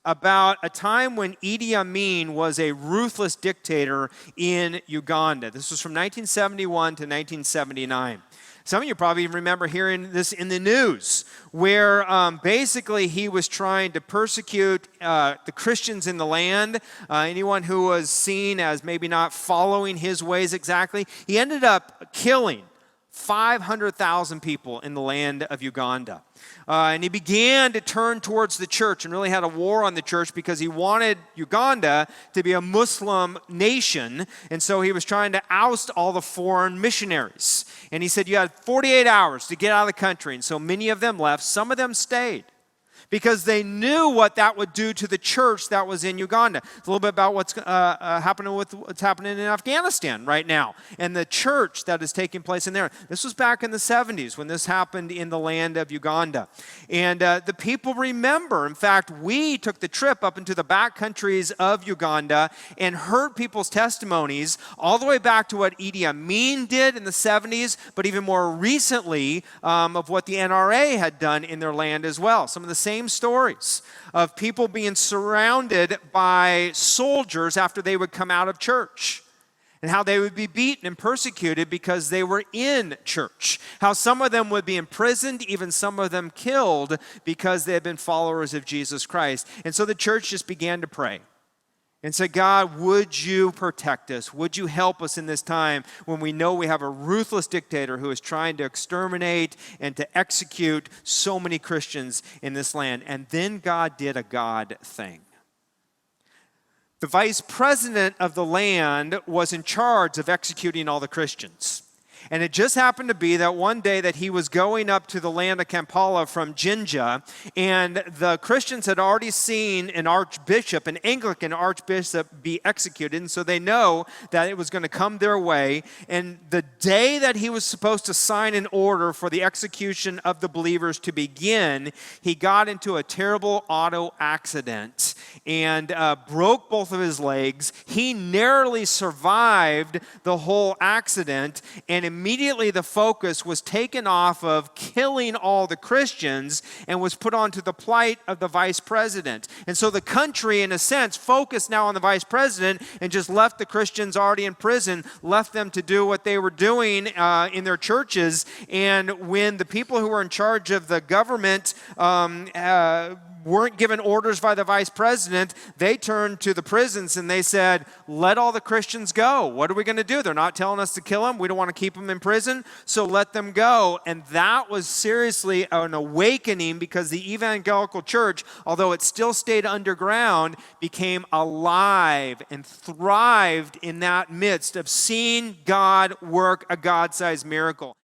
about a time when Idi Amin was a ruthless dictator in Uganda. This was from 1971 to 1979. Some of you probably remember hearing this in the news, where basically he was trying to persecute the Christians in the land, anyone who was seen as maybe not following his ways exactly. He ended up killing 500,000 people in the land of Uganda. And he began to turn towards the church and really had a war on the church because he wanted Uganda to be a Muslim nation. And so he was trying to oust all the foreign missionaries. And he said you had 48 hours to get out of the country. And so many of them left. Some of them stayed, because they knew what that would do to the church that was in Uganda. It's a little bit about what's happening in Afghanistan right now, and the church that is taking place in there. This was back in the 70s when this happened in the land of Uganda. And the people remember. In fact, we took the trip up into the back countries of Uganda and heard people's testimonies all the way back to what Idi Amin did in the 70s, but even more recently of what the NRA had done in their land as well. Some of the same stories of people being surrounded by soldiers after they would come out of church, and how they would be beaten and persecuted because they were in church. How some of them would be imprisoned, even some of them killed, because they had been followers of Jesus Christ. And so the church just began to pray and said, God, would you protect us? Would you help us in this time when we know we have a ruthless dictator who is trying to exterminate and to execute so many Christians in this land? And then God did a God thing. The vice president of the land was in charge of executing all the Christians. And it just happened to be that one day that he was going up to the land of Kampala from Jinja, and the Christians had already seen an archbishop, an Anglican archbishop, be executed, and so they know that it was going to come their way. And the day that he was supposed to sign an order for the execution of the believers to begin, he got into a terrible auto accident and broke both of his legs. He narrowly survived the whole accident, and immediately the focus was taken off of killing all the Christians and was put onto the plight of the vice president. And so the country, in a sense, focused now on the vice president and just left the Christians already in prison, left them to do what they were doing in their churches. And when the people who were in charge of the government weren't given orders by the vice president, they turned to the prisons and they said, let all the Christians go. What are we going to do? They're not telling us to kill them. We don't want to keep them in prison, so let them go. And that was seriously an awakening, because the evangelical church, although it still stayed underground, became alive and thrived in that midst of seeing God work a God-sized miracle.